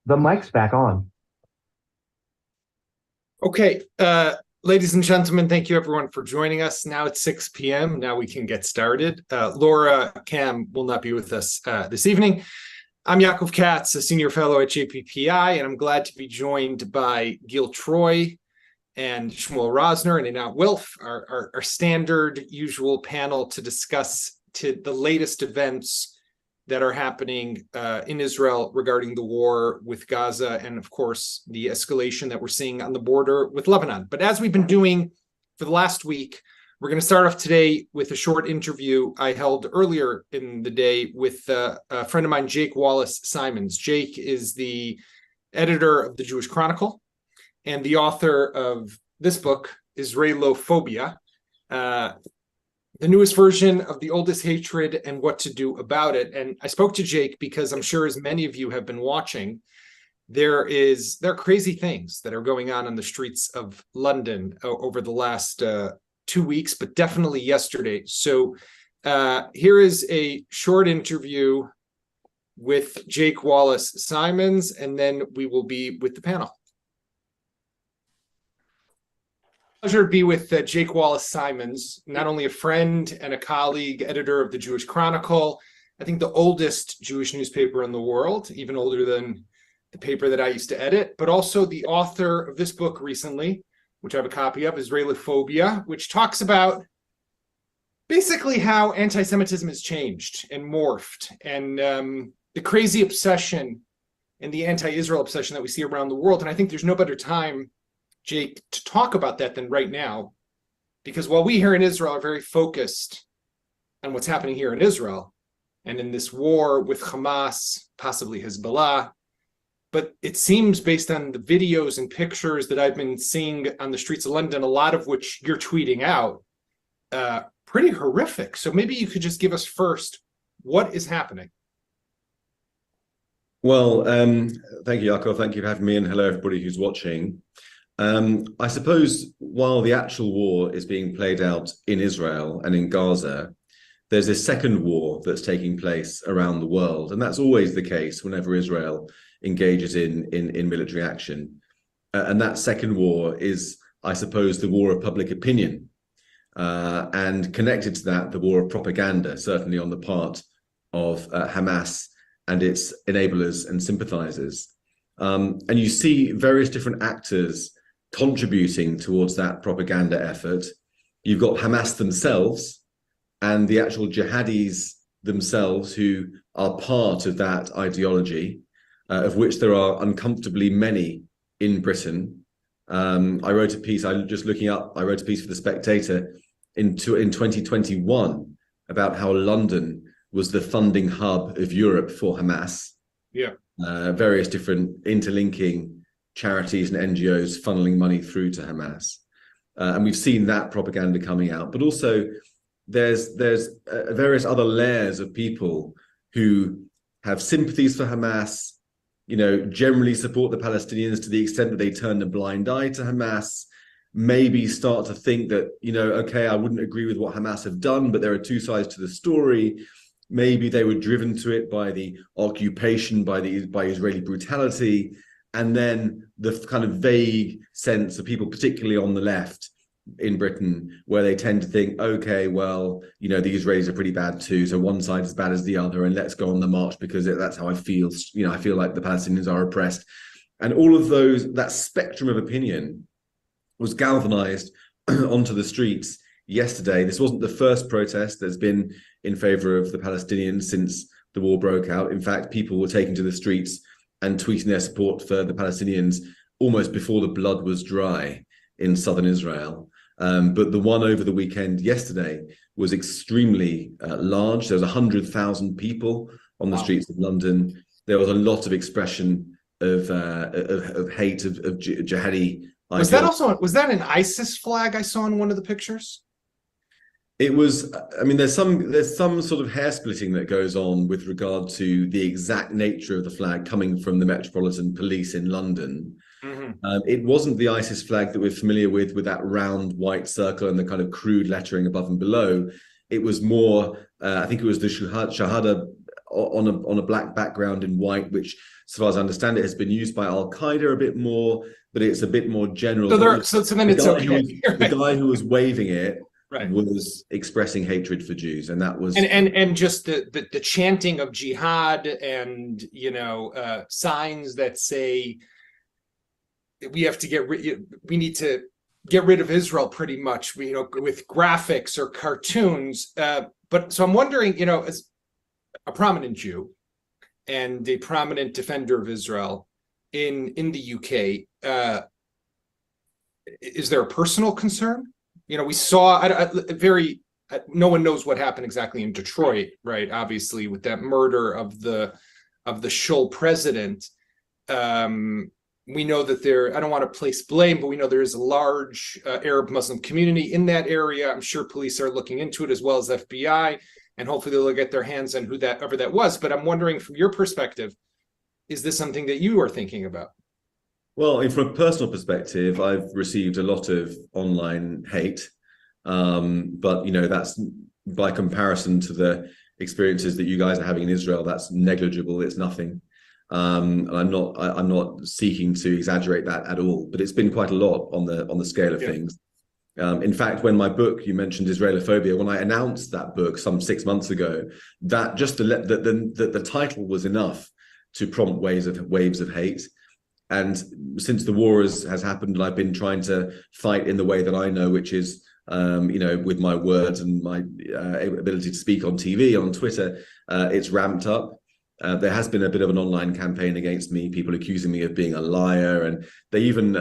The mic's back on. Okay, ladies and gentlemen, thank you everyone for joining us. Now it's 6 p.m. Now we can get started. Laura Cam will not be with us this evening. I'm Yaakov Katz, a senior fellow at JPPI, and I'm glad to be joined by Gil Troy and Shmuel Rosner and Einat Wilf, our standard usual panel to discuss the latest events that are happening in Israel regarding the war with Gaza and, of course, the escalation that we're seeing on the border with Lebanon. But as we've been doing for the last week, we're going to start off today with a short interview I held earlier in the day with a friend of mine, Jake Wallace Simons. Jake is the editor of the Jewish Chronicle and the author of this book, Israelophobia, the newest version of The Oldest Hatred and What to Do About It. And I spoke to Jake because I'm sure, as many of you have been watching, there are crazy things that are going on the streets of London over the last 2 weeks, but definitely yesterday. So here is a short interview with Jake Wallace Simons, and then we will be with the panel. Pleasure to be with Jake Wallace Simons, not only a friend and a colleague, editor of the Jewish Chronicle, I think the oldest Jewish newspaper in the world, even older than the paper that I used to edit, but also the author of this book recently, which I have a copy of, Israelophobia, which talks about basically how anti-Semitism has changed and morphed, and the crazy obsession and the anti-Israel obsession that we see around the world. And I think there's no better time, Jake, to talk about that than right now, because while we here in Israel are very focused on what's happening here in Israel and in this war with Hamas, possibly Hezbollah, but it seems, based on the videos and pictures that I've been seeing on the streets of London, a lot of which you're tweeting out, pretty horrific. So maybe you could just give us first, what is happening? Well, thank you, Yaakov. Thank you for having me, and hello, everybody who's watching. I suppose while the actual war is being played out in Israel and in Gaza, there's this second war that's taking place around the world. And that's always the case whenever Israel engages in military action. And that second war is, I suppose, the war of public opinion. And connected to that, the war of propaganda, certainly on the part of Hamas and its enablers and sympathizers. And you see various different actors contributing towards that propaganda effort. You've got Hamas themselves and the actual jihadis themselves who are part of that ideology, of which there are uncomfortably many in Britain. I wrote a piece, I wrote a piece for The Spectator in 2021 about how London was the funding hub of Europe for Hamas. Yeah. Various different interlinking charities and NGOs funneling money through to Hamas. And we've seen that propaganda coming out, but also there's various other layers of people who have sympathies for Hamas, generally support the Palestinians to the extent that they turn a blind eye to Hamas, maybe start to think that, okay, I wouldn't agree with what Hamas have done, but there are two sides to the story. Maybe they were driven to it by the occupation, by Israeli brutality, and then the kind of vague sense of people, particularly on the left in Britain, where they tend to think, okay, well, the Israelis are pretty bad too, so one side is as bad as the other, and let's go on the march because that's how I feel. I feel like the Palestinians are oppressed. And all of that spectrum of opinion was galvanized onto the streets yesterday. This wasn't the first protest that's been in favor of the Palestinians since the war broke out. In fact, people were taking to the streets and tweeting their support for the Palestinians almost before the blood was dry in southern Israel. But the one over the weekend yesterday was extremely large. There was 100,000 people on the streets of London. There was a lot of expression of hate, of jihadi. Was that an ISIS flag I saw in one of the pictures? It was, there's some sort of hair splitting that goes on with regard to the exact nature of the flag coming from the Metropolitan Police in London. Mm-hmm. It wasn't the ISIS flag that we're familiar with that round white circle and the kind of crude lettering above and below. It was more, I think it was the Shahada on a black background in white, which, so far as I understand it, has been used by Al Qaeda a bit more, but it's a bit more general. So then it's okay. The guy who was waving it right. was expressing hatred for Jews, and that was and just the chanting of jihad and signs that say we need to get rid of Israel, pretty much, with graphics or cartoons. But so I'm wondering, as a prominent Jew and a prominent defender of Israel in the UK, is there a personal concern? We saw no one knows what happened exactly in Detroit, right? Obviously, with that murder of the Shul president. We know that I don't want to place blame, but we know there is a large Arab Muslim community in that area. I'm sure police are looking into it, as well as FBI, and hopefully they'll get their hands on whoever that was. But I'm wondering, from your perspective, is this something that you are thinking about? Well, from a personal perspective, I've received a lot of online hate, but that's by comparison to the experiences that you guys are having in Israel. That's negligible. It's nothing. And I'm not seeking to exaggerate that at all, but it's been quite a lot on the scale of things. In fact, when my book, you mentioned Israelophobia, when I announced that book some 6 months ago, that just the title was enough to prompt waves of hate. And since the war has happened, and I've been trying to fight in the way that I know, which is with my words and my ability to speak on TV, on Twitter, it's ramped up. There has been a bit of an online campaign against me, people accusing me of being a liar, and they even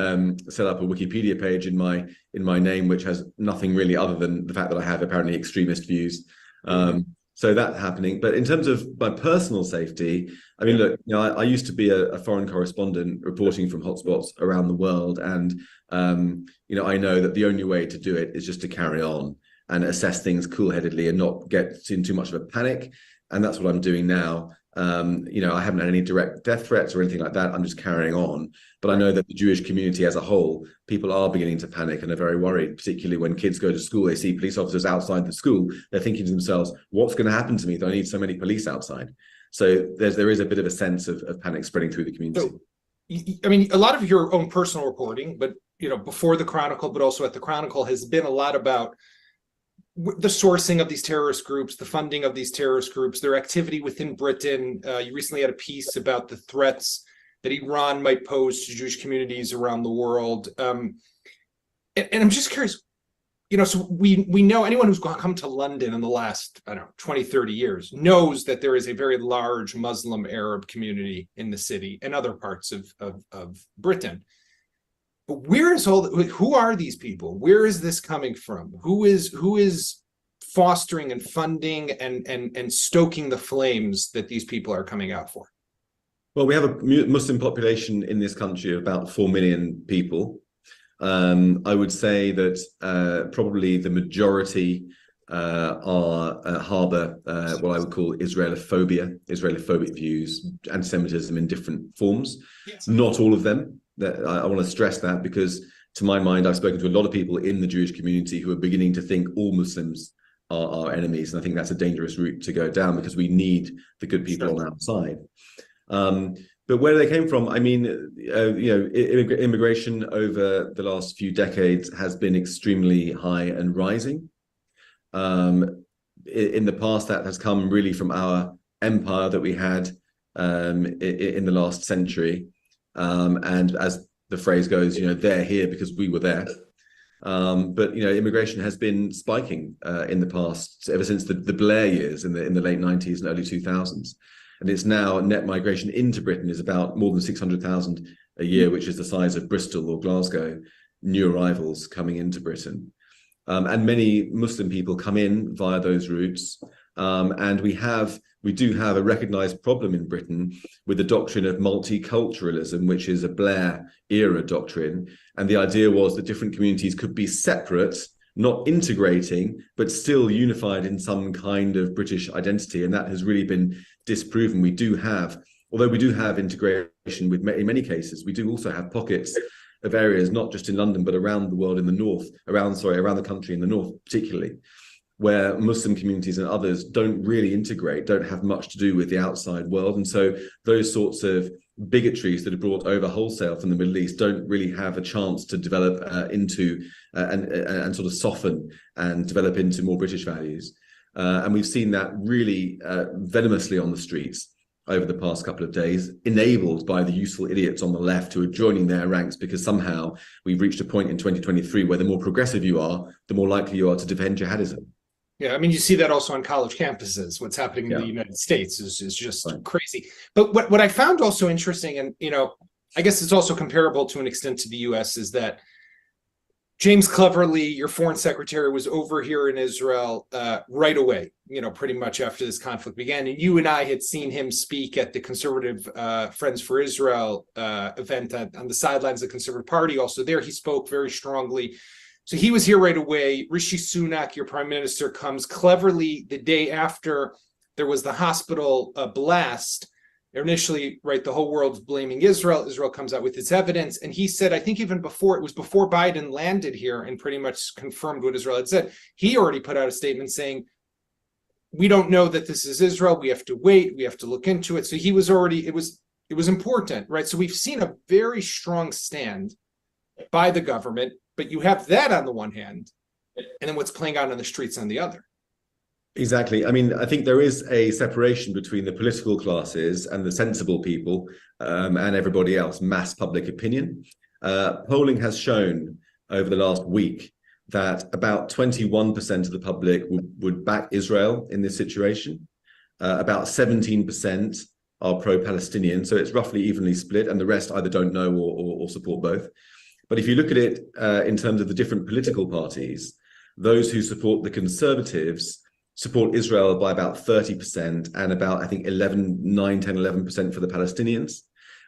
set up a Wikipedia page in my name, which has nothing really other than the fact that I have apparently extremist views. So that's happening. But in terms of my personal safety, I mean, look, I used to be a foreign correspondent reporting from hotspots around the world, and I know that the only way to do it is just to carry on and assess things cool-headedly and not get in too much of a panic. And that's what I'm doing now. I haven't had any direct death threats or anything like that. I'm just carrying on. But I know that the Jewish community as a whole, people are beginning to panic and are very worried, particularly when kids go to school, they see police officers outside the school. They're thinking to themselves, what's going to happen to me that I need so many police outside? So there is a bit of a sense of panic spreading through the community. So, I mean, a lot of your own personal reporting, but, before the Chronicle, but also at the Chronicle, has been a lot about the sourcing of these terrorist groups, the funding of these terrorist groups, their activity within Britain. You recently had a piece about the threats that Iran might pose to Jewish communities around the world. And I'm just curious, so we know anyone who's come to London in the last, 20, 30 years knows that there is a very large Muslim Arab community in the city and other parts of Britain. But who are these people? Where is this coming from? Who is fostering and funding and stoking the flames that these people are coming out for? Well, we have a Muslim population in this country of about 4 million people. I would say that probably the majority harbor what I would call Israelophobic views, anti-Semitism in different forms. Yes. Not all of them. I want to stress that, because to my mind, I've spoken to a lot of people in the Jewish community who are beginning to think all Muslims are our enemies. And I think that's a dangerous route to go down, because we need the good people on our side. But where they came from, I mean, immigration over the last few decades has been extremely high and rising. In the past, that has come really from our empire that we had in the last century. And as the phrase goes, they're here because we were there. But immigration has been spiking in the past, ever since the Blair years in the late 90s and early 2000s. And it's now net migration into Britain is about more than 600,000 a year, which is the size of Bristol or Glasgow, new arrivals coming into Britain. And many Muslim people come in via those routes. And we do have a recognized problem in Britain with the doctrine of multiculturalism, which is a Blair era doctrine. And the idea was that different communities could be separate, not integrating, but still unified in some kind of British identity. And that has really been disproven. Although we do have integration in many cases, we do also have pockets of areas, not just in London, but around the world in the north, around the country in the north particularly, where Muslim communities and others don't really integrate, don't have much to do with the outside world. And so those sorts of bigotries that are brought over wholesale from the Middle East don't really have a chance to develop into and sort of soften and develop into more British values. And we've seen that really venomously on the streets over the past couple of days, enabled by the useful idiots on the left who are joining their ranks, because somehow we've reached a point in 2023 where the more progressive you are, the more likely you are to defend jihadism. Yeah, I mean, you see that also on college campuses. What's happening in the United States is just crazy. But what I found also interesting, and I guess it's also comparable to an extent to the U.S., is that James Cleverly, your foreign secretary, was over here in Israel right away, pretty much after this conflict began. And you and I had seen him speak at the Conservative Friends for Israel event on the sidelines of the Conservative Party. Also there, he spoke very strongly. So he was here right away. Rishi Sunak, your prime minister, comes. Cleverly, the day after there was the hospital blast, initially, right, the whole world's blaming Israel. Israel comes out with its evidence. And he said, I think even before Biden landed here and pretty much confirmed what Israel had said, he already put out a statement saying, we don't know that this is Israel. We have to wait. We have to look into it. So he was already, it was important, right? So we've seen a very strong stand by the government, but you have that on the one hand, and then what's playing out on the streets on the other. Exactly. I mean, I think there is a separation between the political classes and the sensible people and everybody else, mass public opinion. Polling has shown over the last week that about 21% of the public would back Israel in this situation. About 17% are pro-Palestinian, so it's roughly evenly split, and the rest either don't know or support both. But if you look at it in terms of the different political parties, those who support the Conservatives support Israel by about 30% and about, I think, 11% for the Palestinians.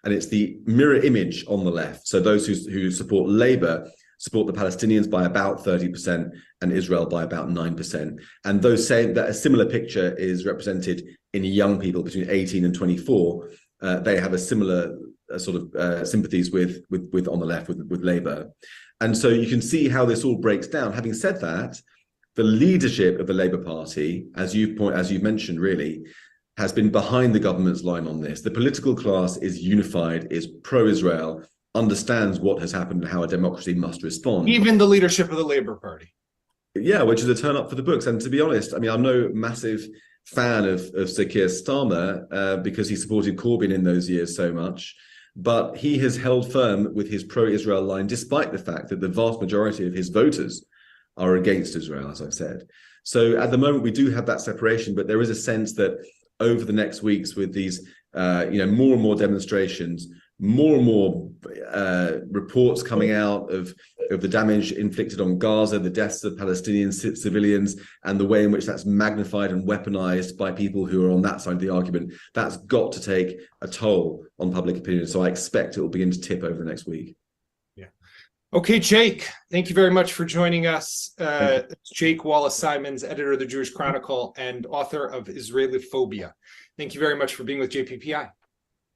And it's the mirror image on the left. So those who support Labour support the Palestinians by about 30% and Israel by about 9%. And those saying that a similar picture is represented in young people between 18 and 24. They have a similar sort of sympathies with on the left with Labour. And so you can see how this all breaks down. Having said that, the leadership of the Labour Party, as you mentioned, really, has been behind the government's line on this. The political class is unified, is pro-Israel, understands what has happened and how a democracy must respond. Even the leadership of the Labour Party. Yeah, which is a turn up for the books. And to be honest, I mean, I'm no massive fan of Sir Keir Starmer because he supported Corbyn in those years so much. But he has held firm with his pro-Israel line, despite the fact that the vast majority of his voters are against Israel, as I've said. So at the moment, we do have that separation, but there is a sense that over the next weeks with these, more and more demonstrations, more and more reports coming out of the damage inflicted on Gaza, the deaths of Palestinian civilians, and the way in which that's magnified and weaponized by people who are on that side of the argument, that's got to take a toll on public opinion. So I expect it will begin to tip over the next week. Okay, Jake, thank you very much for joining us. Jake Wallace Simons, editor of the Jewish Chronicle and author of Israelophobia. Thank you very much for being with JPPI.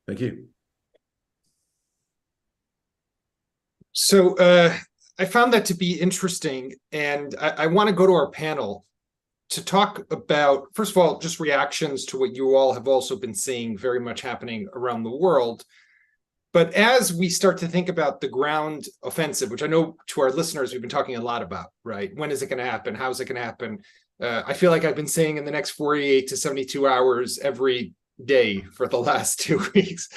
Thank you. So I found that to be interesting, and I want to go to our panel to talk about, first of all, just reactions to what you all have also been seeing very much happening around the world. But as we start to think about the ground offensive, which I know to our listeners, we've been talking a lot about, right? When is it going to happen? How is it going to happen? I feel like I've been saying in the next 48 to 72 hours every day for the last 2 weeks.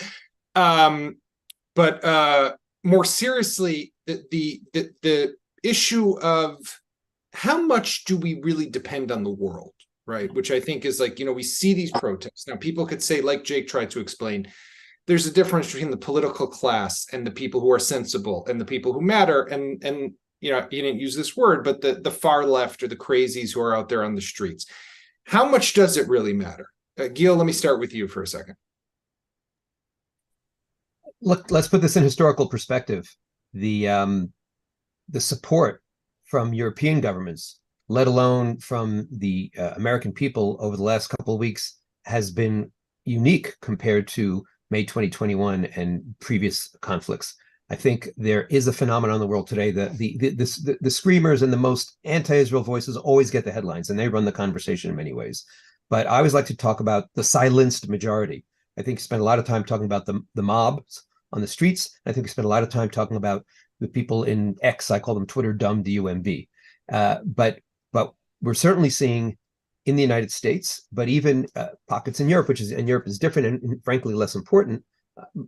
But more seriously, the issue of how much do we really depend on the world, right? Which I think is like, we see these protests. Now, people could say, like Jake tried to explain, there's a difference between the political class and the people who are sensible and the people who matter. And you didn't use this word, but the far left or the crazies who are out there on the streets. How much does it really matter? Gil, let me start with you for a second. Look, let's put this in historical perspective. The support from European governments, let alone from the American people over the last couple of weeks, has been unique compared to May 2021 and previous conflicts. I think there is a phenomenon in the world today that the screamers and the most anti-Israel voices always get the headlines, and they run the conversation in many ways. But I always like to talk about the silenced majority. I think we spend a lot of time talking about the mobs on the streets. I think we spend a lot of time talking about the people in X. I call them Twitter dumb, DUMB. But we're certainly seeing in the United States, but even pockets in Europe, Europe is different and frankly less important.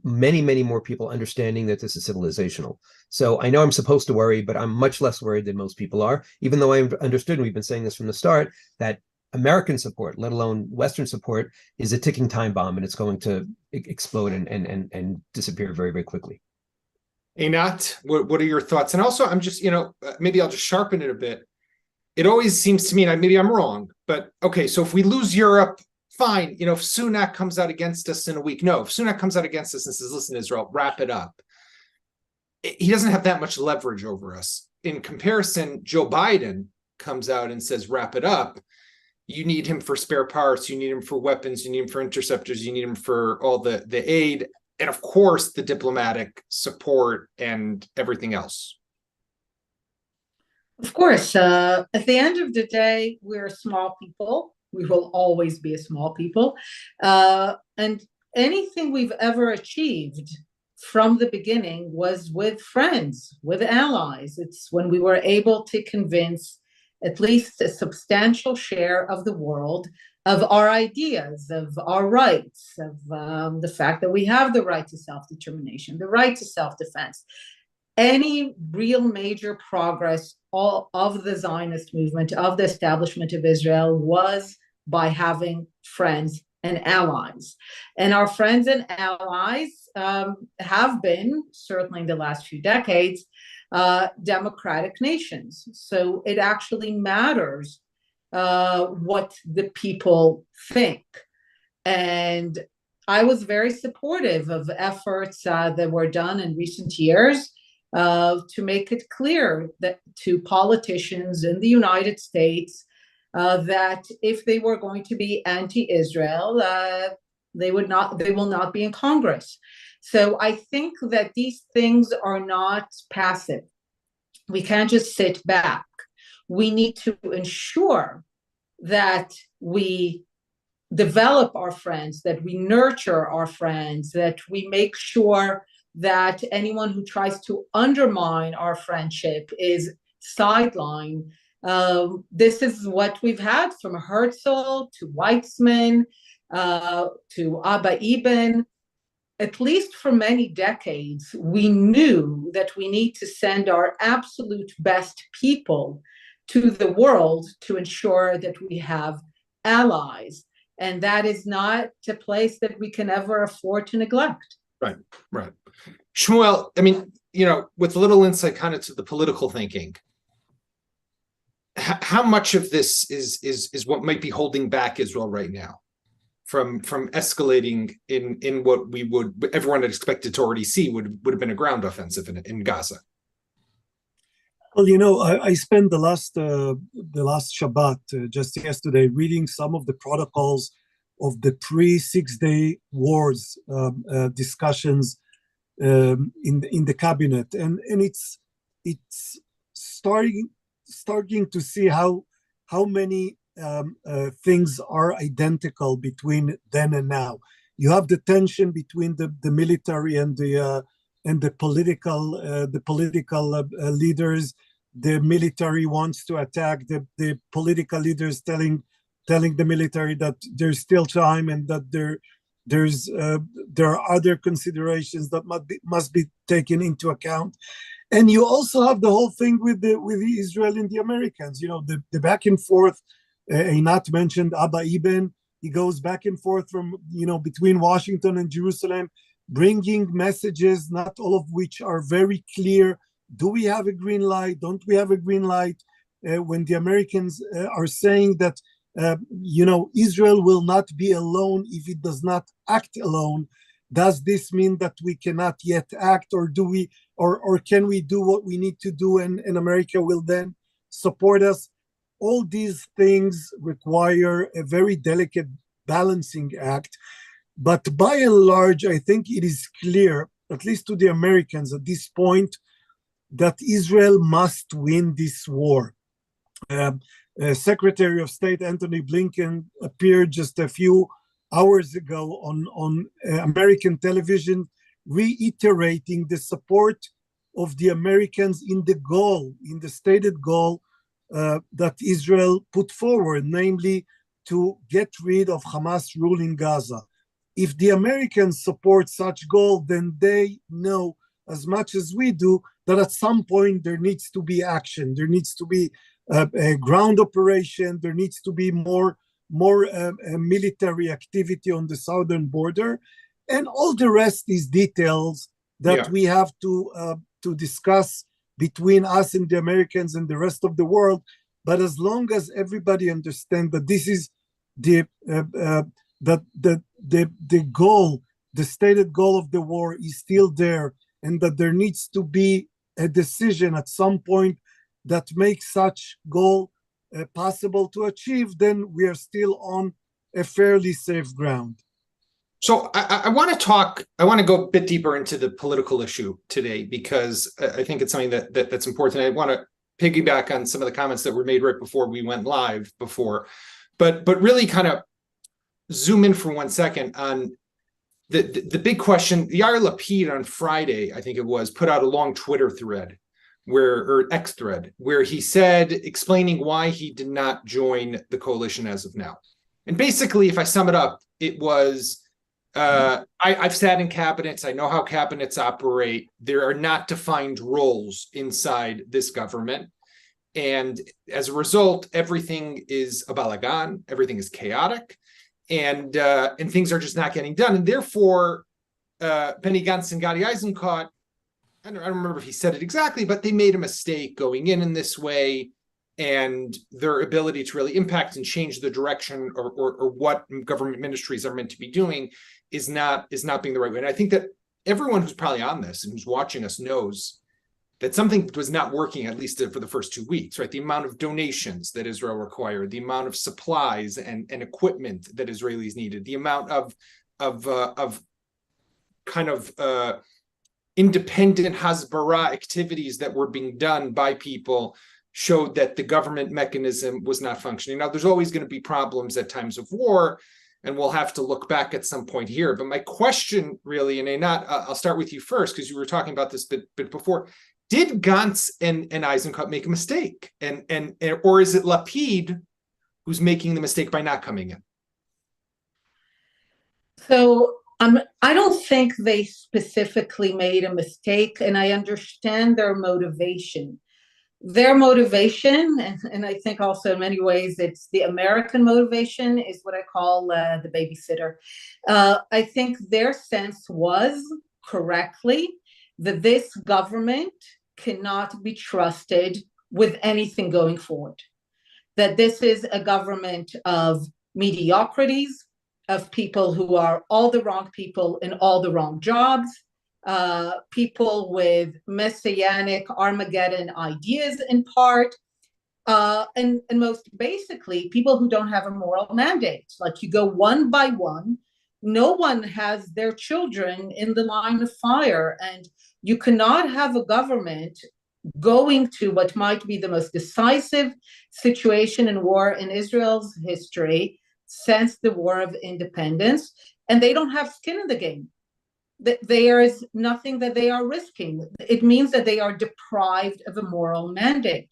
Many more people understanding that this is civilizational. So I know I'm supposed to worry, but I'm much less worried than most people are, even though I've understood, and we've been saying this from the start, that American support, let alone Western support, is a ticking time bomb, and it's going to explode and disappear very quickly. Einat, what are your thoughts? And also, I'm just, maybe I'll just sharpen it a bit. It always seems to me, and maybe I'm wrong, but okay, so if we lose Europe, fine, if Sunak comes out against us in a week. No, if Sunak comes out against us and says, listen, Israel, wrap it up. He doesn't have that much leverage over us. In comparison, Joe Biden comes out and says, wrap it up. You need him for spare parts. You need him for weapons. You need him for interceptors. You need him for all the aid. And of course, the diplomatic support and everything else. Of course, at the end of the day, we're a small people. We will always be a small people. And anything we've ever achieved from the beginning was with friends, with allies. It's when we were able to convince at least a substantial share of the world of our ideas, of our rights, of the fact that we have the right to self-determination, the right to self-defense. Any real major progress of the Zionist movement, of the establishment of Israel, was by having friends and allies. And our friends and allies have been, certainly in the last few decades, democratic nations. So it actually matters what the people think. And I was very supportive of efforts that were done in recent years to make it clear that to politicians in the United States that if they were going to be anti-Israel, they will not be in Congress. So I think that these things are not passive. We can't just sit back. We need to ensure that we develop our friends, that we nurture our friends, that we make sure that anyone who tries to undermine our friendship is sidelined. This is what we've had from Herzl to Weizmann to Abba Eban. At least for many decades, we knew that we need to send our absolute best people to the world to ensure that we have allies. And that is not a place that we can ever afford to neglect. Right. Shmuel, I mean, with a little insight kind of to the political thinking, how much of this is what might be holding back Israel right now from escalating in what everyone had expected to already see would have been a ground offensive in Gaza? Well, I spent the last Shabbat, just yesterday, reading some of the protocols of the pre-6-day wars discussions in the cabinet, and it's starting to see how many things are identical between then and now. You have the tension between the military and the political leaders. The military wants to attack the political leaders, telling the military that there's still time and that there are other considerations that must be taken into account. And you also have the whole thing with Israel and the Americans. The back and forth. Einat mentioned Abba Eban. He goes back and forth from between Washington and Jerusalem, bringing messages, not all of which are very clear. Do we have a green light? Don't we have a green light? When the Americans are saying that Israel will not be alone if it does not act alone, does this mean that we cannot yet act, or do we, or can we do what we need to do and America will then support us? All these things require a very delicate balancing act. But by and large, I think it is clear at least to the Americans at this point, that Israel must win this war. Secretary of State Anthony Blinken appeared just a few hours ago on American television, reiterating the support of the Americans in the stated goal that Israel put forward, namely to get rid of Hamas rule in Gaza. If the Americans support such goal, then they know as much as we do that at some point there needs to be action. There needs to be a ground operation. There needs to be more military activity on the southern border, and all the rest is details that we have to discuss between us and the Americans and the rest of the world. But as long as everybody understands that this is the goal, the stated goal of the war is still there, and that there needs to be a decision at some point that makes such goal possible to achieve, then we are still on a fairly safe ground. So I want to go a bit deeper into the political issue today, because I think it's something that's important. I want to piggyback on some of the comments that were made right before we went live before, but really kind of zoom in for 1 second on the big question. Yair Lapid on Friday, I think it was, put out a long Twitter thread or X thread, where he said, explaining why he did not join the coalition as of now. And basically, if I sum it up, it was, I've sat in cabinets. I know how cabinets operate. There are not defined roles inside this government. And as a result, everything is a balagan, everything is chaotic, and things are just not getting done. And therefore, Benny Gantz and Gadi Eisenkot, I don't remember if he said it exactly, but they made a mistake going in this way, and their ability to really impact and change the direction or what government ministries are meant to be doing is not being the right way. And I think that everyone who's probably on this and who's watching us knows that something was not working, at least for the first 2 weeks, right? The amount of donations that Israel required, the amount of supplies and equipment that Israelis needed, the amount of independent Hasbara activities that were being done by people showed that the government mechanism was not functioning. Now, there's always going to be problems at times of war, and we'll have to look back at some point here. But my question really, and Einat, I'll start with you first, because you were talking about this bit before. Did Gantz and Eisenkot make a mistake? And or is it Lapid who's making the mistake by not coming in? So I don't think they specifically made a mistake, and I understand their motivation. Their motivation, and I think also in many ways it's the American motivation, is what I call the babysitter. I think their sense was, correctly, that this government cannot be trusted with anything going forward. That this is a government of mediocrities, of people who are all the wrong people in all the wrong jobs, people with messianic Armageddon ideas in part, and most basically, people who don't have a moral mandate. Like, you go one by one, no one has their children in the line of fire, and you cannot have a government going to what might be the most decisive situation in war in Israel's history since the War of Independence, and they don't have skin in the game. There is nothing that they are risking. It means that they are deprived of a moral mandate.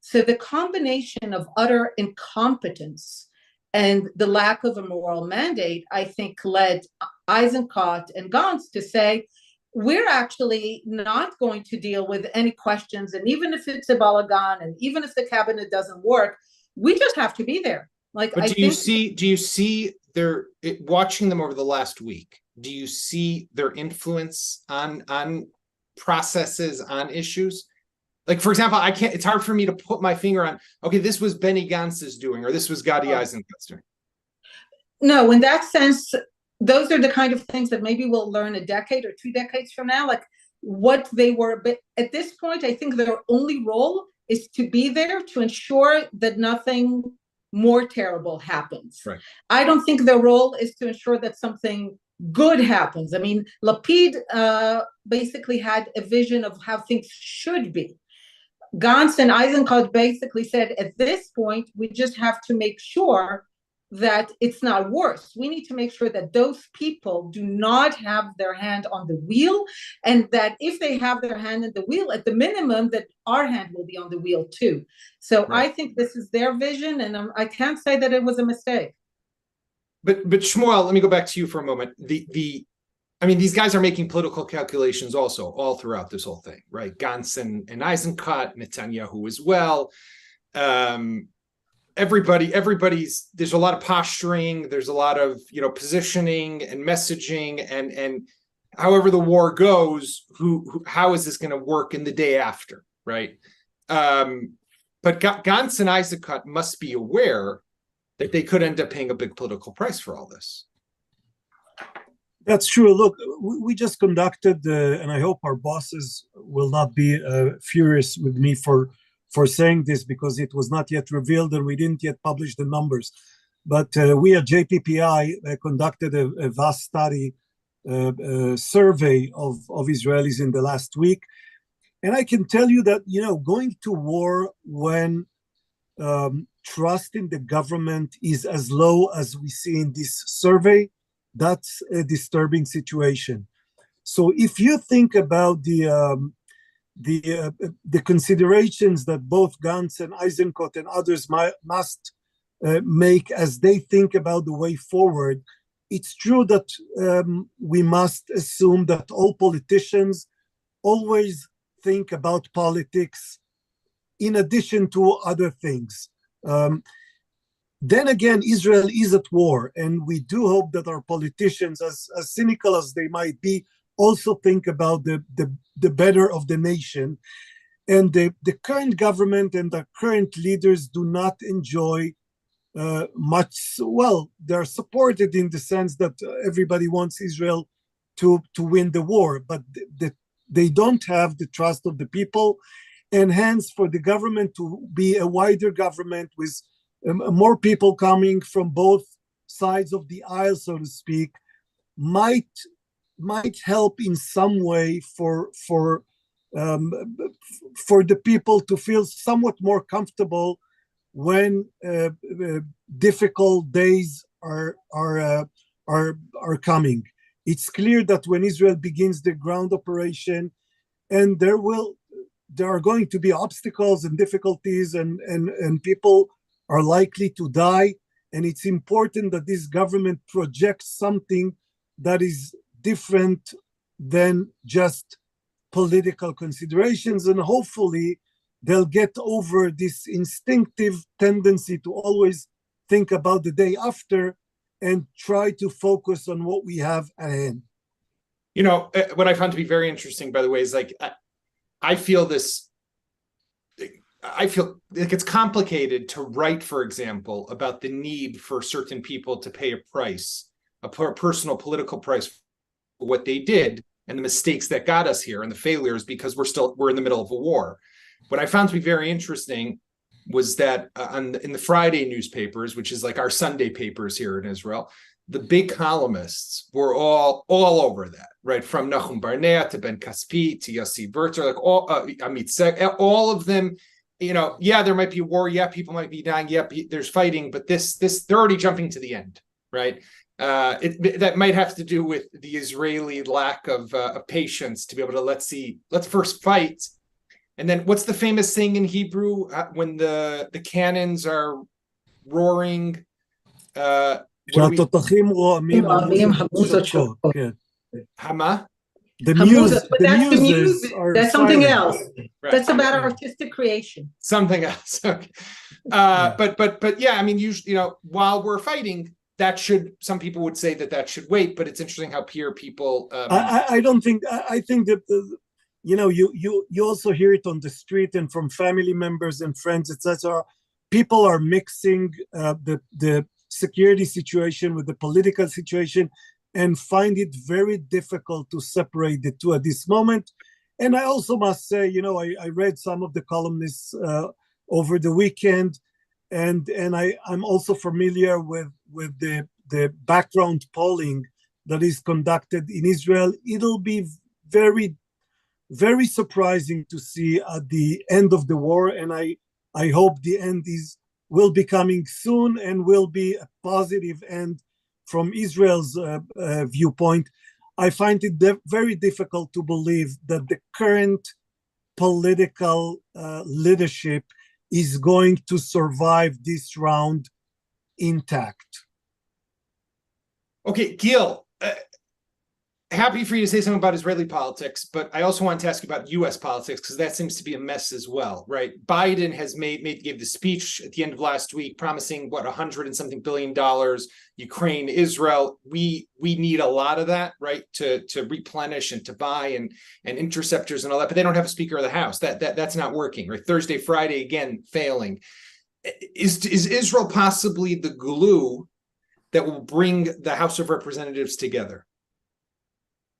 So the combination of utter incompetence and the lack of a moral mandate, I think, led Eisenkot and Gantz to say, we're actually not going to deal with any questions, and even if it's a balagan, and even if the cabinet doesn't work, we just have to be there. Like, but do you see their, watching them over the last week, do you see their influence on processes, on issues? Like, for example, it's hard for me to put my finger on, okay, this was Benny Gantz's doing, or this was Gadi Eisenkot's doing. No, in that sense, those are the kind of things that maybe we'll learn a decade or 2 decades from now, like what they were. But at this point, I think their only role is to be there to ensure that nothing more terrible happens. Right. I don't think their role is to ensure that something good happens. I mean, Lapid basically had a vision of how things should be. Gantz and Eisenkot basically said, at this point, we just have to make sure that it's not worse. We need to make sure that those people do not have their hand on the wheel, and that if they have their hand on the wheel, at the minimum, that our hand will be on the wheel too. So right. I think this is their vision, and I can't say that it was a mistake. But Shmuel, let me go back to you for a moment. I mean, these guys are making political calculations also all throughout this whole thing, right? Gantz and Eisenkot, Netanyahu as well. Everybody's, there's a lot of posturing, there's a lot of, positioning and messaging, and however the war goes, how is this going to work in the day after, right? But Gantz and Eisenkot must be aware that they could end up paying a big political price for all this. That's true. Look, we just conducted, and I hope our bosses will not be furious with me for saying this, because it was not yet revealed and we didn't yet publish the numbers. But we at JPPI conducted a vast study, survey of Israelis in the last week. And I can tell you that, going to war when trust in the government is as low as we see in this survey, that's a disturbing situation. So if you think about the considerations that both Gantz and Eisenkot and others must make as they think about the way forward, it's true that we must assume that all politicians always think about politics in addition to other things. Then again, Israel is at war, and we do hope that our politicians, as cynical as they might be, also think about the better of the nation. And the current government and the current leaders do not enjoy much. Well, they're supported in the sense that everybody wants Israel to win the war, but they don't have the trust of the people. And hence, for the government to be a wider government with more people coming from both sides of the aisle, so to speak, might help in some way for the people to feel somewhat more comfortable when difficult days are coming. It's clear that when Israel begins the ground operation, and there are going to be obstacles and difficulties, and people are likely to die, and it's important that this government projects something that is different than just political considerations, and hopefully they'll get over this instinctive tendency to always think about the day after and try to focus on what we have at hand. What I found to be very interesting, by the way, is I feel like it's complicated to write, for example, about the need for certain people to pay a price, a personal political price for what they did and the mistakes that got us here and the failures, because we're in the middle of a war. What I found to be very interesting was that in the Friday newspapers, which is like our Sunday papers here in Israel, the big columnists were all over that, right? From Nahum Barnea to Ben Kaspi to Yossi Berter, like Amit Seg, all of them. There might be a war. Yeah, people might be dying. Yeah, there's fighting, but this they're already jumping to the end, right? That might have to do with the Israeli lack of patience to be able to let's first fight, and then what's the famous thing in Hebrew when the cannons are roaring? Hama? The music. That's something else. Right. That's about artistic creation. Something else. Okay. But yeah, I mean, usually, while we're fighting, some people would say that should wait, but it's interesting how people. I don't think. I think that you also hear it on the street and from family members and friends, etc. People are mixing the security situation with the political situation, and find it very difficult to separate the two at this moment. And I also must say, I read some of the columnists over the weekend, and I'm also familiar with the background polling that is conducted in Israel. It'll be very, very surprising to see at the end of the war, and I hope the end will be coming soon and will be a positive end from Israel's viewpoint. I find it very difficult to believe that the current political leadership is going to survive this round intact. Okay, Gil, happy for you to say something about Israeli politics, but I also want to ask you about U.S. politics, because that seems to be a mess as well, right? Biden has gave the speech at the end of last week promising, what, $100 and something billion, Ukraine, Israel. We need a lot of that, right, to replenish and to buy and interceptors and all that, but they don't have a Speaker of the House. That's not working, right? Thursday, Friday, again, failing. Is Israel possibly the glue that will bring the House of Representatives together?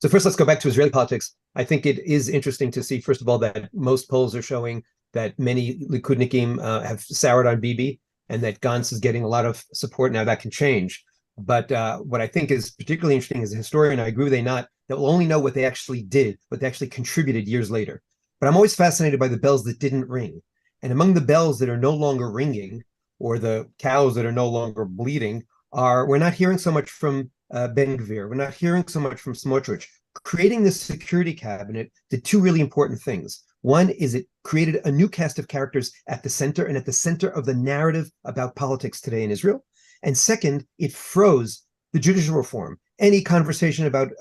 So first, let's go back to Israeli politics. I think it is interesting to see, first of all, that most polls are showing that many Likudnikim have soured on Bibi, and that Gantz is getting a lot of support. Now that can change. But what I think is particularly interesting as a historian, I agree with that we'll only know what they actually did, what they actually contributed years later. But I'm always fascinated by the bells that didn't ring. And among the bells that are no longer ringing, or the cows that are no longer bleeding, we're not hearing so much from Ben Gvir. We're not hearing so much from Smotrich. Creating this security cabinet did two really important things. One is it created a new cast of characters at the center and at the center of the narrative about politics today in Israel. And second, it froze the judicial reform, any conversation about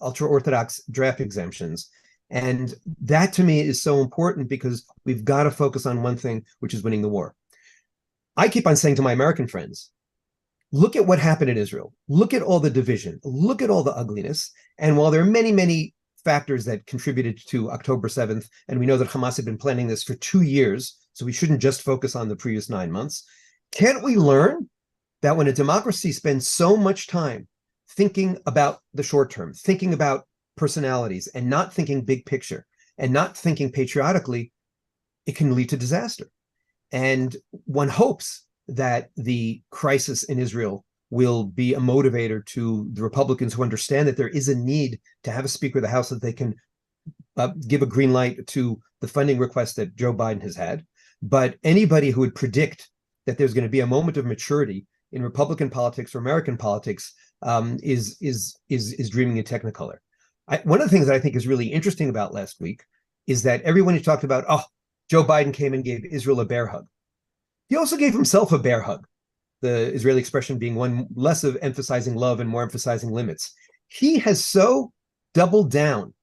ultra-Orthodox draft exemptions. And that to me is so important, because we've got to focus on one thing, which is winning the war. I keep on saying to my American friends, look at what happened in Israel. Look at all the division. Look at all the ugliness. And while there are many, many factors that contributed to October 7th, and we know that Hamas had been planning this for 2 years, so we shouldn't just focus on the previous 9 months, can't we learn that when a democracy spends so much time thinking about the short term, thinking about personalities, and not thinking big picture, and not thinking patriotically, it can lead to disaster? And one hopes that the crisis in Israel will be a motivator to the Republicans who understand that there is a need to have a Speaker of the House, that they can give a green light to the funding request that Joe Biden has had. But anybody who would predict that there's going to be a moment of maturity in Republican politics or American politics is dreaming in Technicolor. One of the things that I think is really interesting about last week is that everyone who talked about, Joe Biden came and gave Israel a bear hug. He also gave himself a bear hug, the Israeli expression being one less of emphasizing love and more emphasizing limits. He has so doubled down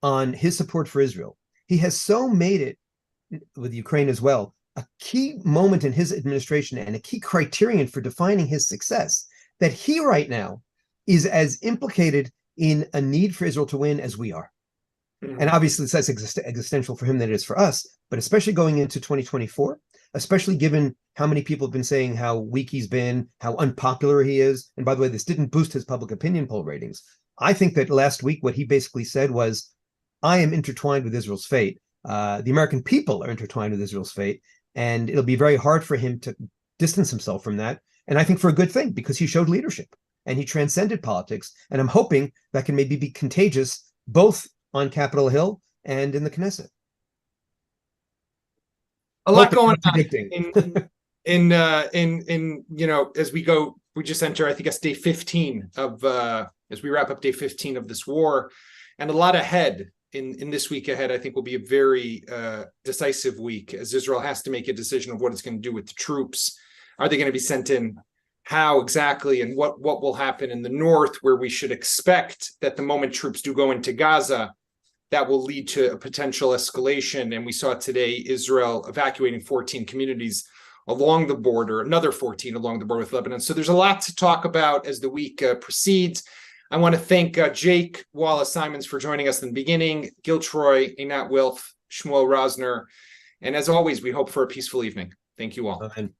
on his support for Israel. He has so made it, with Ukraine as well, a key moment in his administration and a key criterion for defining his success, that he right now is as implicated in a need for Israel to win as we are. And obviously it's less existential for him than it is for us, but especially going into 2024, especially given how many people have been saying how weak he's been, how unpopular he is. And by the way, this didn't boost his public opinion poll ratings. I think that last week, what he basically said was, I am intertwined with Israel's fate. The American people are intertwined with Israel's fate. And it'll be very hard for him to distance himself from that. And I think for a good thing, because he showed leadership and he transcended politics. And I'm hoping that can maybe be contagious, both on Capitol Hill and in the Knesset. A lot going on in as we just enter, I think it's day 15 of as we wrap up day 15 of this war, and a lot ahead in this week ahead. I think will be a very decisive week, as Israel has to make a decision of what it's going to do with the troops. Are they going to be sent in? How exactly, and what will happen in the north, where we should expect that the moment troops do go into Gaza, that will lead to a potential escalation. And we saw today Israel evacuating 14 communities along the border, another 14 along the border with Lebanon. So there's a lot to talk about as the week proceeds. I want to thank Jake Wallace Simons for joining us in the beginning, Gil Troy, Einat Wilf, Shmuel Rosner. And as always, we hope for a peaceful evening. Thank you all. Amen.